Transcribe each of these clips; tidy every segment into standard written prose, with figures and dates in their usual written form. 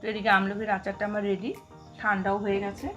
তো এদিকে আমলকির আচারটা আমার রেডি, ঠান্ডাও হয়ে গেছে।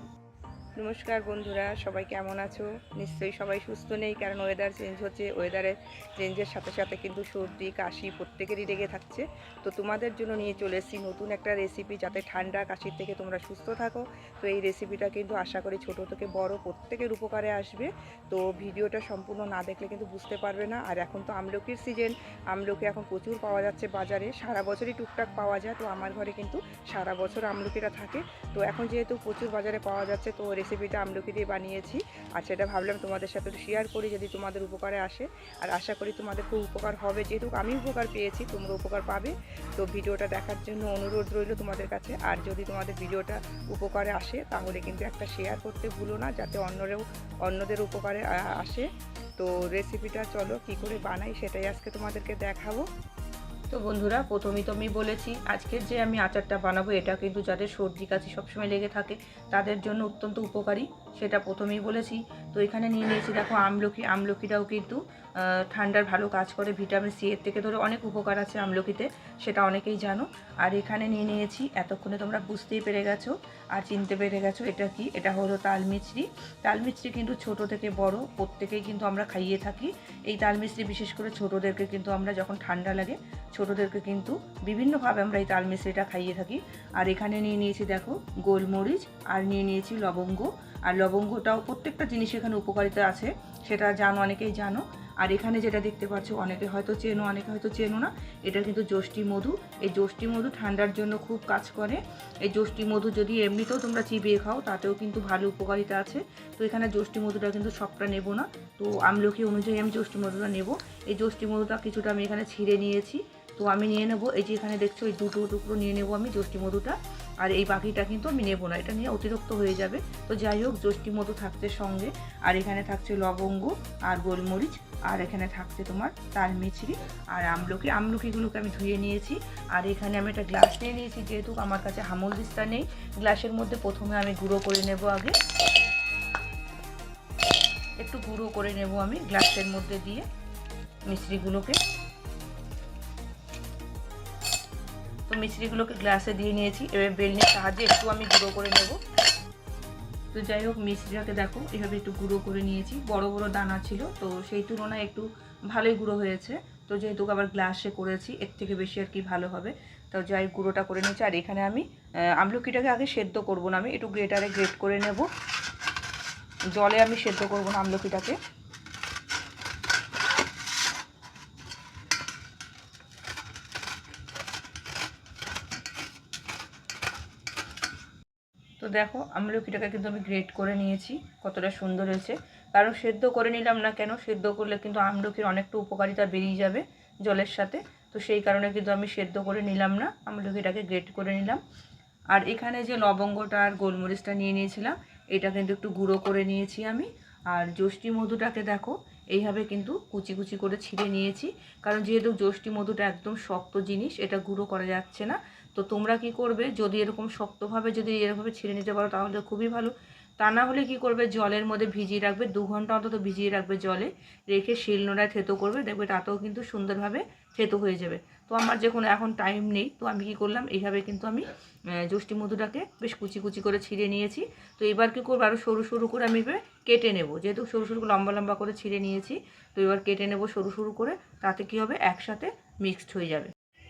নমস্কার বন্ধুরা, সবাই কেমন আছো? নিশ্চয়ই সবাই সুস্থ নেই, কারণ ওয়েদার চেঞ্জ হচ্ছে। ওয়েদারের চেঞ্জের সাথে সাথে কিন্তু সর্দি কাশি প্রত্যেকেরই লেগে থাকছে। তো তোমাদের জন্য নিয়ে চলে এসেছি নতুন একটা রেসিপি, যাতে ঠান্ডা কাশির থেকে তোমরা সুস্থ থাকো। তো এই রেসিপিটা কিন্তু আশা করি ছোট থেকে বড় প্রত্যেকের উপকারে আসবে। তো ভিডিওটা সম্পূর্ণ না দেখলে কিন্তু বুঝতে পারবে না। আর এখন তো আমলকির সিজন, আমলকি এখন প্রচুর পাওয়া যাচ্ছে বাজারে, সারা বছরই টুকটাক পাওয়া যায়। তো আমার ঘরে কিন্তু সারা বছর আমলকিটা থাকে। তো এখন যেহেতু প্রচুর বাজারে পাওয়া যাচ্ছে, তো রেসিপিটা আমলকি দিয়ে বানিয়েছি। আর সেটা ভাবলাম তোমাদের সাথে একটু শেয়ার করি, যদি তোমাদের উপকারে আসে। আর আশা করি তোমাদের খুব উপকার হবে, যেহেতু আমি উপকার পেয়েছি তোমরা উপকার পাবে। তো ভিডিওটা দেখার জন্য অনুরোধ রইল তোমাদের কাছে। আর যদি তোমাদের ভিডিওটা উপকারে আসে তাহলে কিন্তু একটা শেয়ার করতে ভুলো না, যাতে অন্যদের উপকারে আসে। তো রেসিপিটা চলো কী করে বানাই সেটাই আজকে তোমাদেরকে দেখাবো। তো বন্ধুরা, প্রথমেই তো আমি বলেছি আজকের যে আমি আচারটা বানাবো এটা কিন্তু যাদের সর্দি কাশি সবসময় লেগে থাকে তাদের জন্য অত্যন্ত উপকারী, সেটা প্রথমেই বলেছি। তো এখানে নিয়ে নিয়েছি দেখো আমলকিটাও কিন্তু ঠান্ডার ভালো কাজ করে, ভিটামিন সি এর থেকে ধরে অনেক উপকার আছে আমলকিতে, সেটা অনেকেই জানো। আর এখানে নিয়ে নিয়েছি, এতক্ষণে তোমরা বুঝতেই পেরে গেছো আর চিনতে পেরে গেছো এটা কি, এটা হলো তালমিছরি। তালমিছরি কিন্তু ছোট থেকে বড় প্রত্যেকেই কিন্তু আমরা খাইয়ে থাকি। এই তালমিছরি বিশেষ করে ছোটদেরকে কিন্তু আমরা যখন ঠান্ডা লাগে ছোটদেরকে কিন্তু বিভিন্নভাবে আমরা এই তালমিছরিটা খাইয়ে থাকি। আর এখানে নিয়ে নিয়েছি দেখো গোলমরিচ, আর নিয়ে নিয়েছি লবঙ্গ। আর লবঙ্গটাও প্রত্যেকটা জিনিস এখানে উপকারিতা আছে, সেটা জানো, অনেকেই জানো। আর এখানে যেটা দেখতে পাচ্ছ অনেকে হয়তো চেনো, অনেকে হয়তো চেনো না, এটা কিন্তু যষ্টি মধু। এই যষ্টি মধু ঠান্ডার জন্য খুব কাজ করে। এই যষ্টি মধু যদি এমনিতেও তোমরা চিবিয়ে খাও তাতেও কিন্তু ভালো উপকারিতা আছে। তো এখানে যষ্টি মধুটা কিন্তু সবটা নেব না, তো আমলকি অনুযায়ী আমি যষ্টি মধুটা নেব। এই যষ্টি মধুটা কিছুটা আমি এখানে ছিঁড়ে নিয়েছি। তো আমি নিয়ে নেব, এই যে এখানে দেখছো এই দুটো টুকরো নিয়ে নেব আমি যষ্টি মধুটা। আর এই বাকিটা কিন্তু আমি নেব না, এটা নিয়ে অতিরিক্ত হয়ে যাবে। তো যাই হোক, যষ্টি মধু থাকছে সঙ্গে, আর এখানে থাকছে লবঙ্গ আর গোলমরিচ, আর এখানে থাকছে তোমার তালমিছরি আর আমলকিগুলোকে আমি ধুয়ে নিয়েছি। আর এখানে আমি একটা গ্লাস নিয়ে নিয়েছি, যেহেতু আমার কাছে হামলদিস্তা নেই। গ্লাসের মধ্যে প্রথমে আমি গুঁড়ো করে নেব, আগে একটু গুঁড়ো করে নেব আমি গ্লাসের মধ্যে দিয়ে মিশ্রিগুলোকে। তো মিশ্রিগুলোকে গ্লাসে দিয়ে নিয়েছি, এবার বেলনির সাহায্যে একটু আমি গুঁড়ো করে নেব। তো যাই হোক, মিশ্রিটাকে দেখো এভাবে একটু গুঁড়ো করে নিয়েছি, বড় বড় দানা ছিল তো সেই তুলনায় একটু ভালোই গুঁড়ো হয়েছে। তো যেহেতু আবার গ্লাসে করেছি এর থেকে বেশি আর কি ভালো হবে। তো যাই গুঁড়োটা করে নিয়েছি। আর এখানে আমি আমলকিটাকে আগে সেদ্ধ করব না, আমি একটু গ্রেটারে গ্রেট করে নেব, জলে আমি সেদ্ধ করব না আমলকিটাকে। তো দেখো আমলকিটাকে কিন্তু আমি গ্রেট করে নিয়েছি, কতটা সুন্দর হয়েছে। কারণ সেদ্ধ করে নিলাম না কেন, সেদ্ধ করলে কিন্তু আমলকির অনেকটা উপকারিতা বেরিয়ে যাবে জলের সাথে। তো সেই কারণে কিন্তু আমি সেদ্ধ করে নিলাম না, আমলকিটাকে গ্রেট করে নিলাম। আর এখানে যে লবঙ্গটা আর গোলমরিচটা নিয়ে নিয়েছিলাম, এটা কিন্তু একটু গুঁড়ো করে নিয়েছি আমি। আর যষ্টি মধুটাকে দেখো এইভাবে কিন্তু কুচি কুচি করে ছিঁড়ে নিয়েছি, কারণ যেহেতু যষ্টি মধুটা একদম শক্ত জিনিস, এটা গুঁড়ো করা যাচ্ছে না। তো তোমরা কি করবে, যদি এরকম শক্তভাবে যদি এরকমভাবে ছিঁড়ে নিতে পারো তাহলে খুবই ভালো। তা না হলে কি করবে, জলের মধ্যে ভিজিয়ে রাখবে, 2 ঘন্টা অন্তত ভিজিয়ে রাখবে জলে রেখে, শিলনোড়ায় থেতো করবে, দেখবে তাতেও কিন্তু সুন্দরভাবে থেতো হয়ে যাবে। তো আমার যখন এখন টাইম নেই, তো আমি কি করলাম, এইভাবে কিন্তু আমি যষ্টি মধুটাকে বেশ কুচি কুচি করে ছিঁড়ে নিয়েছি। তো এবার কী করবো, আরও সরু সরু করে আমি এবার কেটে নেব, যেহেতু সরু সরু লম্বা লম্বা করে ছিঁড়ে নিয়েছি। তো এবার কেটে নেব সরু সরু করে, তাতে কী হবে একসাথে মিক্সড হয়ে যাবে।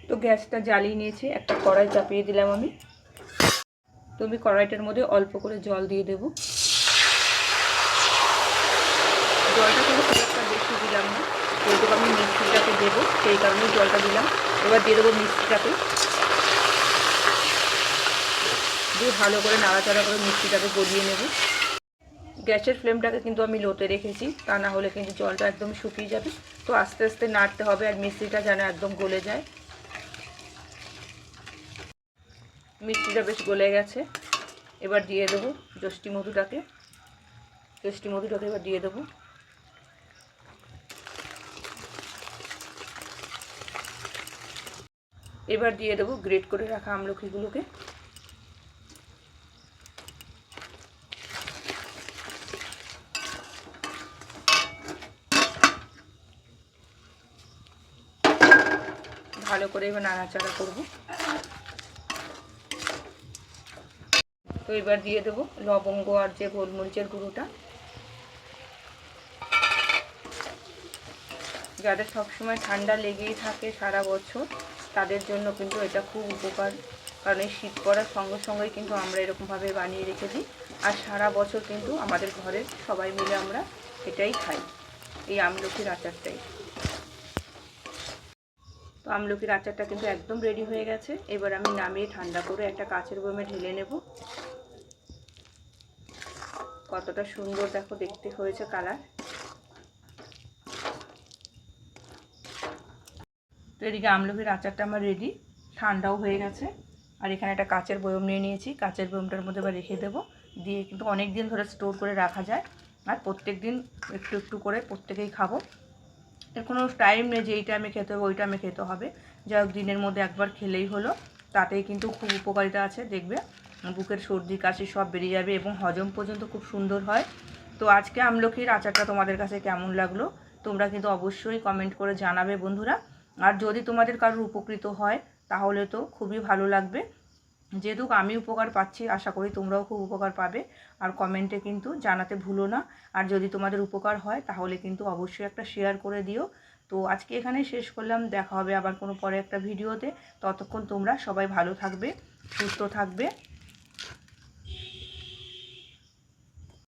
তো গ্যাসটা জ্বালিয়ে নিয়েছি, একটা কড়াই চাপিয়ে দিলাম আমি। তো আমি কড়াইটার মধ্যে অল্প করে জল দিয়ে দেব, জলটা কিন্তু খুব একটা বেশি দিলাম না, যেহেতু আমি মিষ্টিটাকে দেবো সেই কারণেই জলটা দিলাম। এবার দিয়ে দেবো মিষ্টিটাকে, দিয়ে ভালো করে নাড়াচাড়া করে মিষ্টিটাকে গলিয়ে নেব। গ্যাসের ফ্লেমটাকে কিন্তু আমি লোতে রেখেছি, তা না হলে কিন্তু জলটা একদম শুকিয়ে যাবে। তো আস্তে আস্তে নাড়তে হবে, আর মিষ্টিটা যেন একদম গলে যায়। মিষ্টিটা বেশ গলে গেছে, এবার দিয়ে দেবো যষ্টি মধুটাকে এবার দিয়ে দেবো। এবার দিয়ে দেবো গ্রেট করে রাখা আমলকিগুলোকে। ভালো করে এবার নাড়াচাড়া করব। তো এবার দিয়ে দেবো লবঙ্গ আর যে গোলমরিচের গুঁড়োটা। যাদের সবসময় ঠান্ডা লেগেই থাকে সারা বছর তাদের জন্য কিন্তু এটা খুব উপকার, কারণ এই শীত পড়ার সঙ্গে সঙ্গেই কিন্তু আমরা এরকমভাবে বানিয়ে রেখে দিই, আর সারা বছর কিন্তু আমাদের ঘরের সবাই মিলে আমরা এটাই খাই, এই আমলকির আচারটাই। তো আমলকির আচারটা কিন্তু একদম রেডি হয়ে গেছে। এবার আমি নামিয়ে ঠান্ডা করে একটা কাচের বয়মে ঢেলে নেব। কতটা সুন্দর দেখো দেখতে হয়েছে কালার। তো এদিকে আমলকির আচারটা আমার রেডি, ঠান্ডাও হয়ে গেছে। আর এখানে একটা কাচের বয়ম নিয়ে নিয়েছি, কাচের বয়মটার মধ্যে এবার রেখে দেবো, দিয়ে কিন্তু অনেক দিন ধরে স্টোর করে রাখা যায়। আর প্রত্যেক দিন একটু একটু করে প্রত্যেকেই খাবো। এর কোনো টাইম নেই যে এই টাইমে খেতে হবে ওই টাইমে খেতে হবে, যাই হোক দিনের মধ্যে একবার খেলেই হলো। তাতেই কিন্তু খুব উপকারিতা আছে, দেখবে বুকের সর্দি কাশি সব বেরিয়ে যাবে এবং হজম পর্যন্ত খুব সুন্দর হয়। তো আজকে আমলকির আচারটা তোমাদের কাছে কেমন লাগলো তোমরা কিন্তু অবশ্যই কমেন্ট করে জানাবে বন্ধুরা। আর যদি তোমাদের কারোর উপকৃত হয় তাহলে তো খুবই ভালো লাগবে। যেহেতু আমি উপকার পাচ্ছি আশা করি তোমরাও খুব উপকার পাবে। আর কমেন্টে কিন্তু জানাতে ভুলো না। আর যদি তোমাদের উপকার হয় তাহলে কিন্তু অবশ্যই একটা শেয়ার করে দিও। তো আজকে এখানেই শেষ করলাম, দেখা হবে আবার কোনো পরে একটা ভিডিওতে। ততক্ষণ তোমরা সবাই ভালো থাকবে, সুস্থ থাকবে।